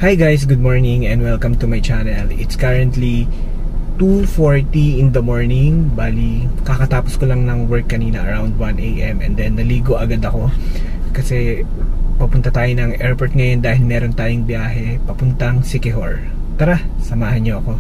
Hi guys, good morning and welcome to my channel. It's currently 2:40 in the morning. Bali, kakatapos ko lang ng work kanina around 1 AM and then naligo agad ako kasi papunta tayo ng airport ngayon dahil meron tayong biyahe papuntang Siquijor. Tara, samahan niyo ako.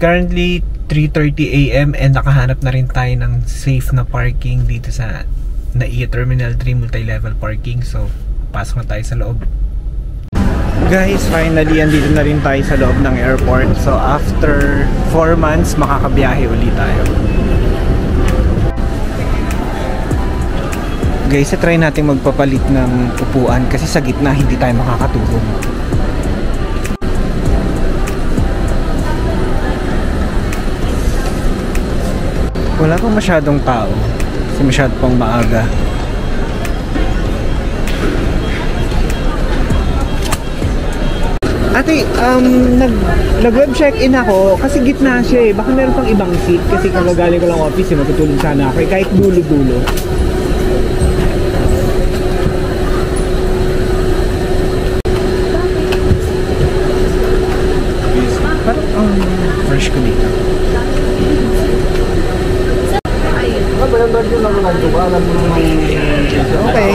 Currently 3:30 AM and nakahanap na rin tayo ng safe na parking dito sa NAIA Terminal 3 multi-level parking. So pasok na tayo sa loob. Guys, finally andito na rin tayo sa loob ng airport. So after 4 months makakabiyahe ulit tayo. Guys, try natin magpapalit ng upuan kasi sa gitna hindi tayo makakatulog. Wala pang masyadong tao kasi masyado pang maaga. Ate, nag-web check-in ako kasi gitna siya eh. Baka meron pang ibang seat kasi kagagaling ko lang office eh. Matutulog sana ako eh. Kahit dulo-dulo. Parang fresh ko dito. Okay.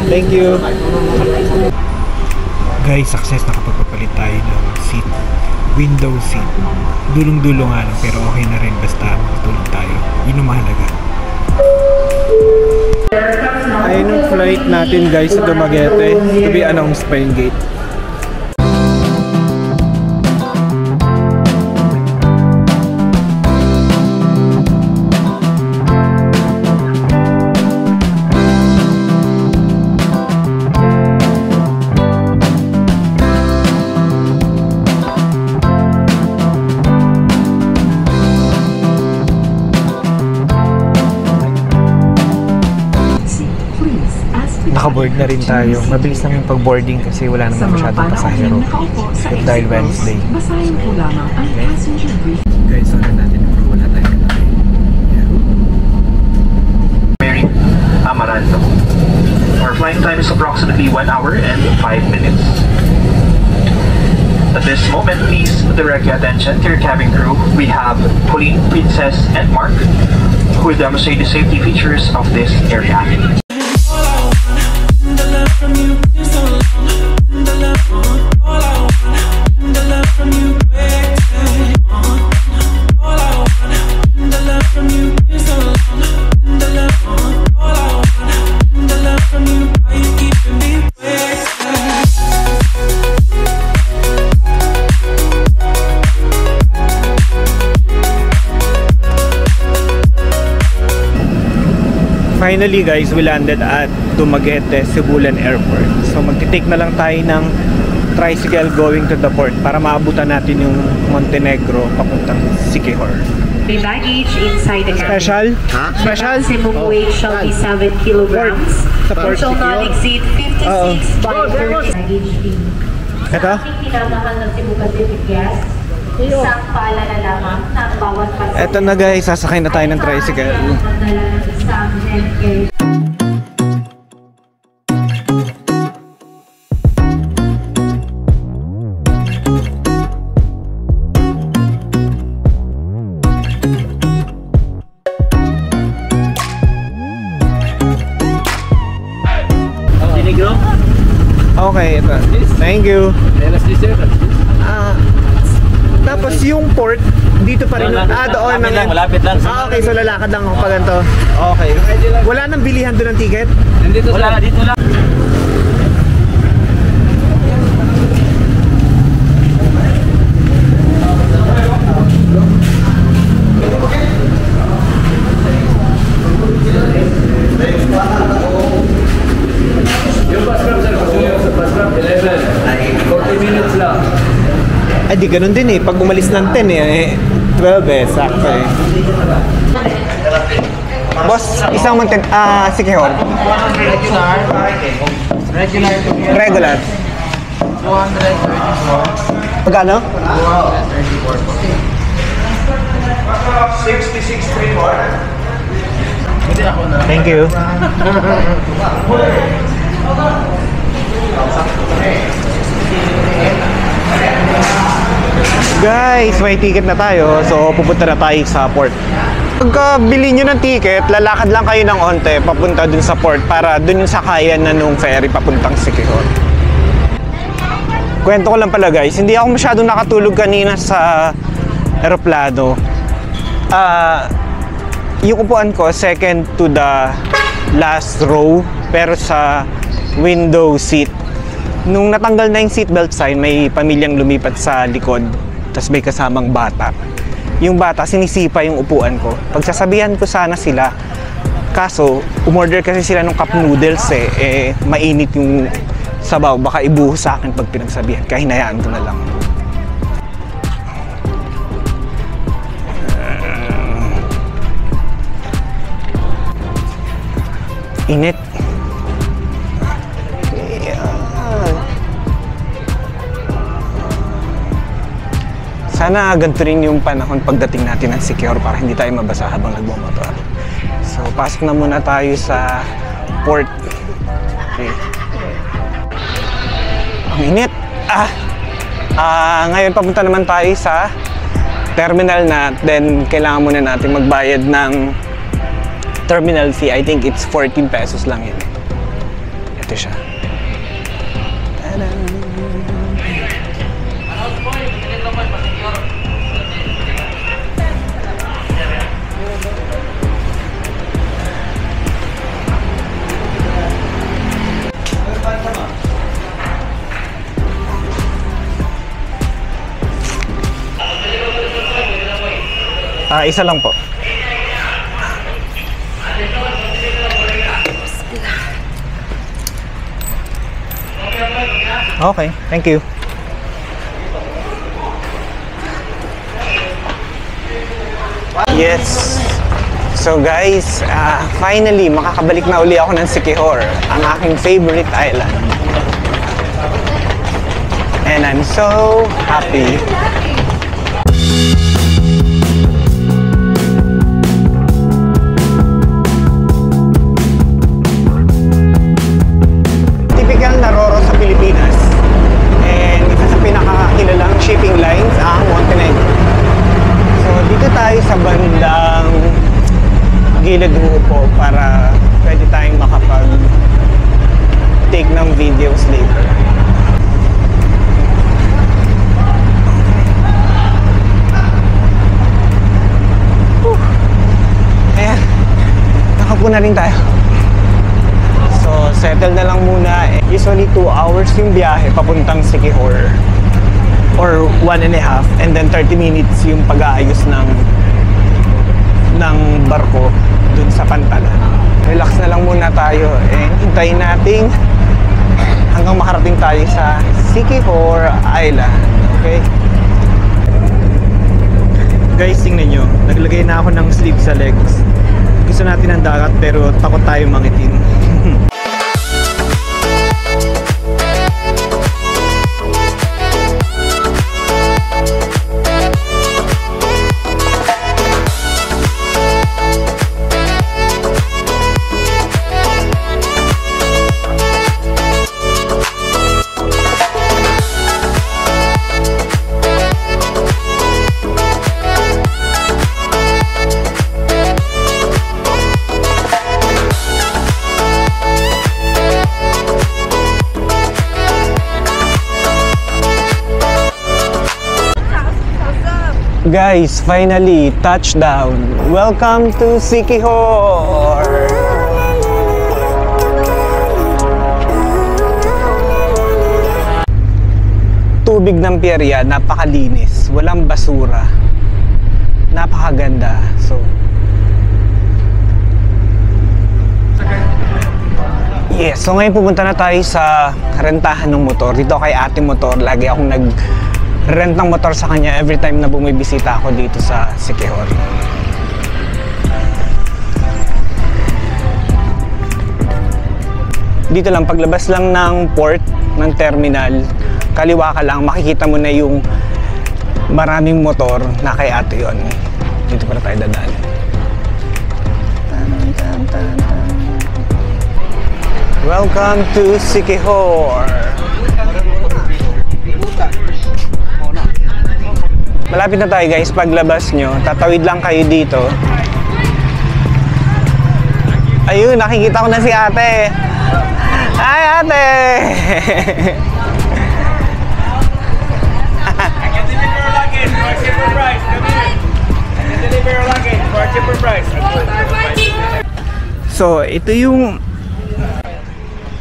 Thank you. Guys, success, nakapagpapalit tayo ng seat. Window seat. Dulong-dulo nga lang pero okay na rin basta makatulog tayo. Yun ang mahalaga. Ayun ang flight natin guys sa Dumaguete. To be announced pa yung gate. Naka-board na rin tayo. Mabilis lang yung pag-boarding kasi wala naman masyadong pasahero. Dahil Wednesday. Guys, so natin kung wala tayo. Mary Amaranto. Our flight time is approximately 1 hour and 5 minutes. At this moment, please direct your attention to your cabin crew. We have Pauline, Princess, and Mark, who will demonstrate the safety features of this aircraft. Finally guys, we landed at Dumaguete, Sibulan Airport. So magti-take na lang tayo ng tricycle going to the port para maabutan natin yung Montenegro papuntang Siquijor. The baggage inside the cabin. Special? Special? Maximum weight shall be 7 kilograms. Which shall not exceed 56 by 30 baggage fee. Ito? Sa ating pinamahal ng Cebu Pacific guests, isang pala na lamang ng bawat pasahero. Ito na guys, sasakay na tayo ng tricycle. Okay, ito. Thank you. Tapos yung port, dito pa rin. Doon lang. Malapit lang. Okay, so lalakad lang ako pa ganito. Okay. Wala nang bilihan doon ng ticket? Wala, dito lang. Hindi, ganun din eh. Pag umalis ng 10 eh, 12 eh, sakto eh. Boss, isang Sikihor. Regular. 234. Magkano? 6634. Thank you. Guys, may ticket na tayo. So, pupunta na tayo sa port. Pagka bili nyo ng ticket, lalakad lang kayo ng onte papunta dun sa port para dun yung sakayan na nung ferry papuntang Sikihor. Kwento ko lang pala guys, hindi ako masyadong nakatulog kanina sa eroplano. Yung upuan ko, second to the last row, pero sa window seat. Nung natanggal na yung seatbelt sign, may pamilyang lumipat sa likod, tapos may kasamang bata. Yung bata, sinisipa yung upuan ko. Pagsasabihan ko sana sila, kaso, umorder kasi sila ng cup noodles mainit yung sabaw, baka ibuhos sa akin pag pinagsabihan, kaya hinayaan ko na lang. Init. Sana ganito rin yung panahon pagdating natin ng Sikihor para hindi tayo mabasa habang nagmamotor. So, pasok na muna tayo sa port. Okay. Ang init. Ngayon papunta naman tayo sa terminal na, then kailangan muna natin magbayad ng terminal fee. I think it's 14 pesos lang yun. Ito siya. Ta-da! Isa lang po. Okay, thank you. Yes. So guys, finally makakabalik na uli ako ng Sikihor, ang aking favorite island. And I'm so happy. Pilipinas, and isa sa pinakakilalang shipping lines ang Montenegro. So dito tayo sa bandang gilid po para pwede tayong makapag take ng videos later. Ayan, nakapo na rin tayo. So, settle na lang muna. Usually 2 hours yung biyahe papuntang Sikihor, or 1.5, and then 30 minutes yung pag-aayos ng barko dun sa Pantalan. Relax na lang muna tayo and hintayin natin hanggang makarating tayo sa Sikihor Island. Okay? Guys, tingnan nyo, naglagay na ako ng sleeve sa legs. Gusto natin ng dagat pero takot tayo mangitim. Guys, finally, touchdown! Welcome to Sikihor! Tubig ng Pieria, napakalinis, walang basura, napakaganda. So, yes, so ngayon pupunta na tayo sa rentahan ng motor. Dito kay Ate Motor, lagi akong rent ng motor sa kanya every time na bumibisita ako dito sa Siquijor. Dito lang, paglabas lang ng port, ng terminal, kaliwa ka lang, makikita mo na yung maraming motor na kay ate yun. Dito para tayo dadaan. Welcome to Siquijor. Malapit na tayo guys, paglabas nyo, tatawid lang kayo dito. Ayun, nakikita ko na si ate. Hi ate! I can deliver your luggage for a cheaper price. Come here. I can deliver your luggage for a cheaper price. So, ito yung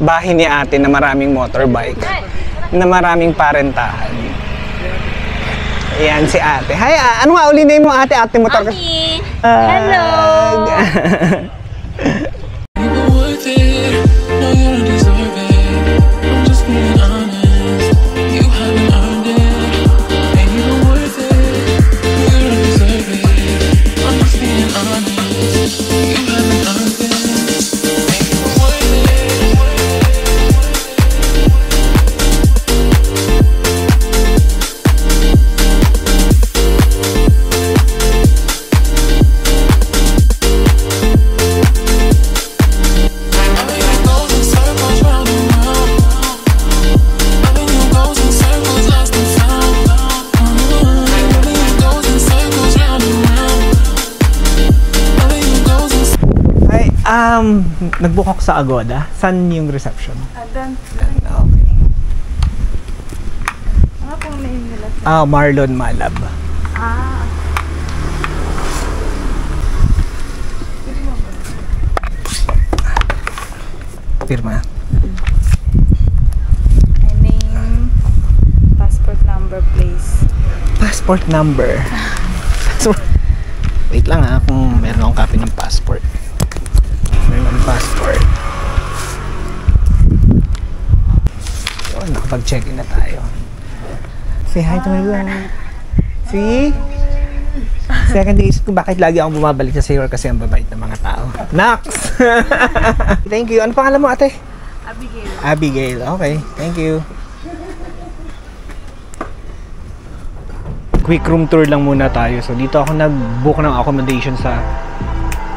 bahay ni ate na maraming motorbike, na maraming parentahan. Ayan si ate. Hi, ano nga uli name mo ate? Ate motor ka? Hello! Nag-book ako sa Agoda. Saan yung reception? Doon. Okay. Ano pong name nila? Marlon Malab. Pirma. My name, passport number, please. Passport number. Wait lang kung meron akong copy ng passport. Passport. So, nakapag-check-in na tayo. Say hi to my vlog. See? Second day ko bakit lagi akong bumabalik sa Siquijor kasi ang babait ng mga tao. Nax! Thank you. Ano pangalan mo ate? Abigail. Abigail. Okay. Thank you. Quick room tour lang muna tayo. So, dito ako nag-book ng accommodation sa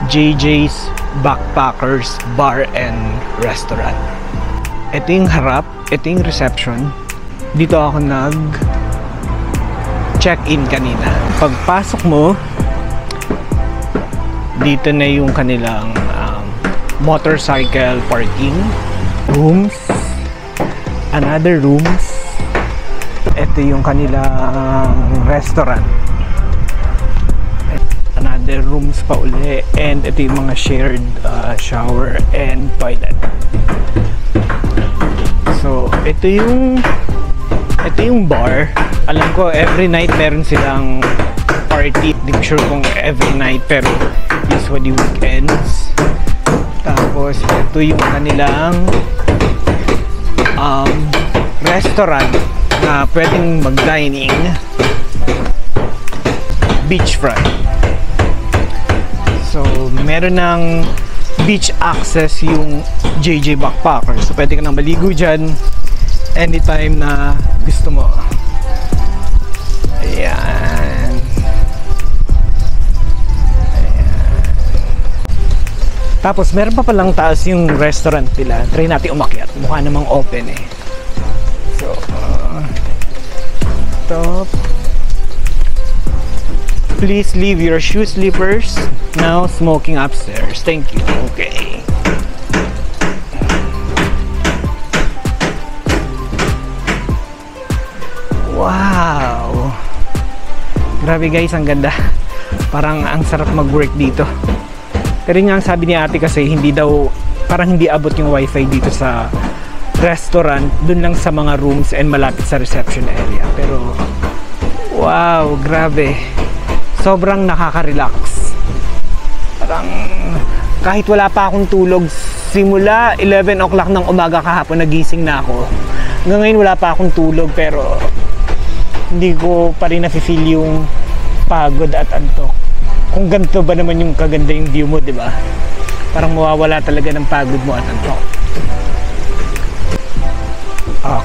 JJ's Backpackers Bar and Restaurant. Ito yung harap, ito yung reception. Dito ako nag-check-in kanina. Pagpasok mo, dito na yung kanilang motorcycle parking rooms, another rooms. Ito yung kanilang restaurant. Another rooms pa uli, and ito yung mga shared shower and toilet. So ito yung bar. Alam ko every night meron silang party. Hindi ko sure kung every night pero usually weekends. Tapos ito yung kanilang restaurant na pwedeng mag-dining, beachfront. So, meron ng beach access yung JJ Backpackers. So, pwede ka nang maligo dyan anytime na gusto mo. Ayan. Tapos, meron pa palang taas yung restaurant nila. Try natin umakyat. Mukha namang open eh. So, top. Please leave your shoe slippers. Now smoking upstairs. Thank you. Okay. Wow. Grabe guys, ang ganda. Parang ang sarap mag-work dito. Pero nga ang sabi ni ate kasi hindi daw, parang hindi abot yung wifi dito sa restaurant. Dun lang sa mga rooms and malapit sa reception area. Pero wow, grabe. Sobrang nakaka-relax. Parang kahit wala pa akong tulog, simula 11 o'clock ng umaga kahapon nagising na ako. Hanggang ngayon wala pa akong tulog pero hindi ko pa rin nafe-feel yung pagod at antok. Kung ganito ba naman yung kaganda yung view mo, di ba? Parang mawawala talaga ng pagod mo at antok.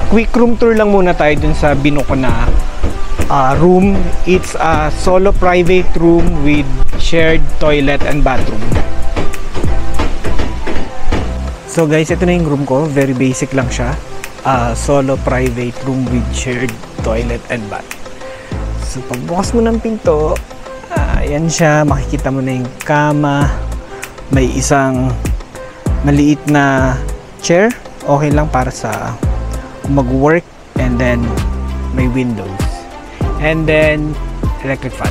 Quick room tour lang muna tayo dun sa binuko na room. It's a solo private room with shared toilet and bathroom. So guys, ito na yung room ko. Very basic lang siya. Solo private room with shared toilet and bath. So pagbukas mo ng pinto, ayan siya, makikita mo na yung kama. May isang maliit na chair. Okay lang para sa mag-work, and then may windows. And then electric fan.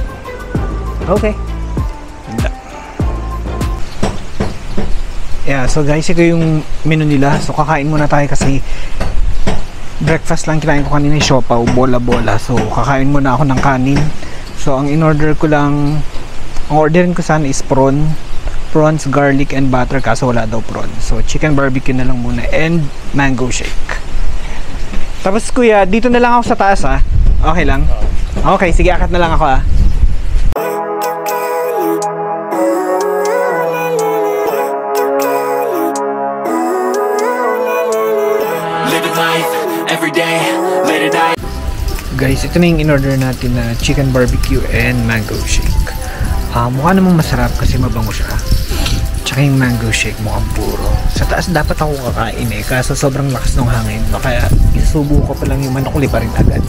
Okay. Yeah, so guys, ito yung menu nila. So kakain muna tayo kasi breakfast lang kinain ko kanina, siopaw, bola-bola. So kakain muna ako ng kanin. So ang in-order ko lang, ang orderin ko sana is prawns, garlic, and butter, kaso wala daw prawn. So chicken barbecue na lang muna and mango shake. Tapos kuya, dito na lang ako sa taas ha. Okay lang? Okay, sige, akat na lang ako ha. Guys, ito na yung in-order natin na chicken barbecue and mango shake. Mukha namang masarap kasi mabango siya. Tsaka yung mango shake mukhang puro. Sa taas dapat ako kakain eh, kaso sobrang lakas ng hangin. Kaya isubo ko pa lang yung manok, lipa rin agad.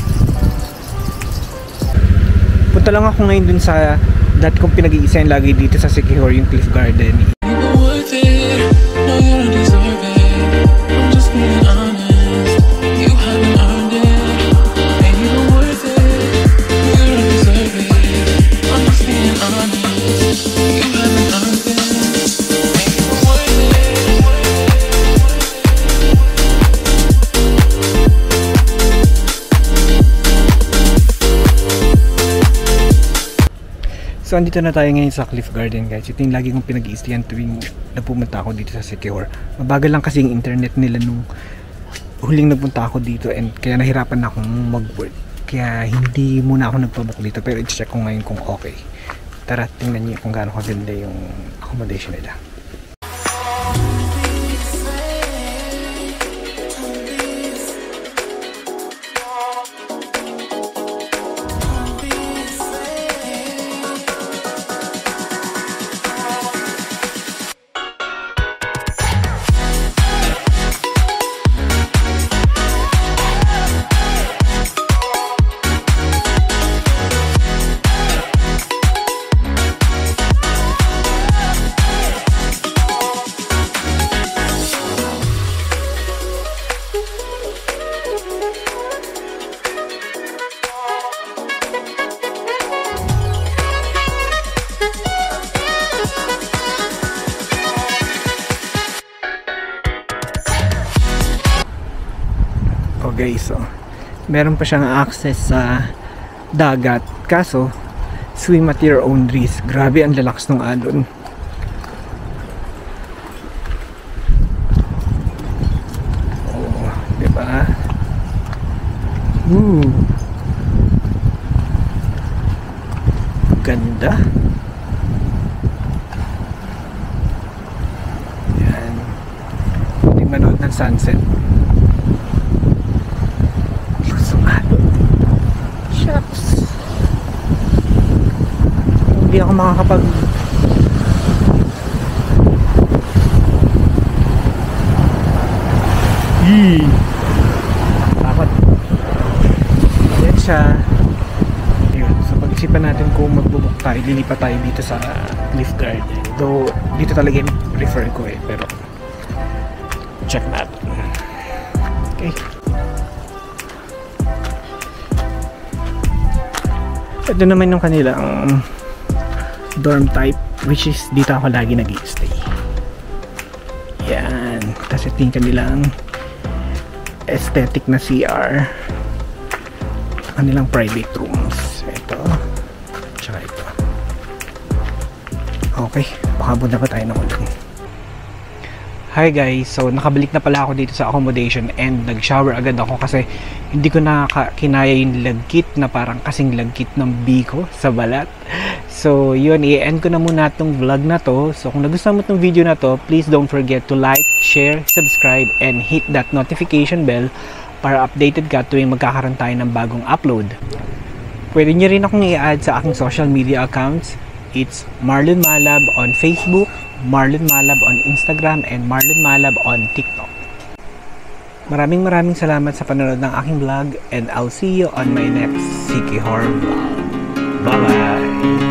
Punta lang ako ngayon dun sa dati kong pinag-iisayan lagi dito sa Siquijor, yung Cliff Garden. So andito na tayo ngayon sa Cliff Garden guys. Ito yung lagi kong pinag-iistayan tuwing napumunta ako dito sa Siquijor. Mabagal lang kasi yung internet nila nung huling nagpunta ako dito, and kaya nahirapan na akong mag-work. Kaya hindi muna ako nagpabook dito, pero i-check ko ngayon kung okay. Tara, tingnan niyo kung gaano kaganda yung accommodation nila. Okay, so meron pa siyang access sa dagat, kaso swim at your own risk. Grabe ang lalakas ng alon. Oh, diba? Ganda. Yan. Hindi manood ng sunset. Hindi ako makakapag takot. Yan siya. Yun. So pag-isipan natin kung magbubuk tayo, lilipat tayo dito sa Cliff Garden. Though dito talaga yung prefer ko eh, pero check natin. Okay. Ito naman yung kanilang dorm type, which is dito ako lagi nag-i-stay. Yan. Tapos ito yung kanilang aesthetic na CR, kanilang private rooms. Ito, tsaka ito. Okay, baka bunda pa tayo ng ulan. Hi guys, so nakabalik na pala ako dito sa accommodation and nag-shower agad ako kasi hindi ko kinaya yung lagkit na parang kasing lagkit ng biko sa balat. So yun, i-end ko na muna itong vlog na to. So kung nagustuhan mo itong video na to, please don't forget to like, share, subscribe, and hit that notification bell para updated ka tuwing magkakaroon tayo ng bagong upload. Pwede nyo rin akong i-add sa aking social media accounts. It's Marlon Malab on Facebook, Marlon Malab on Instagram, and Marlon Malab on TikTok. Maraming salamat sa panonood ng aking vlog, and I'll see you on my next CK Horror vlog. Bye-bye!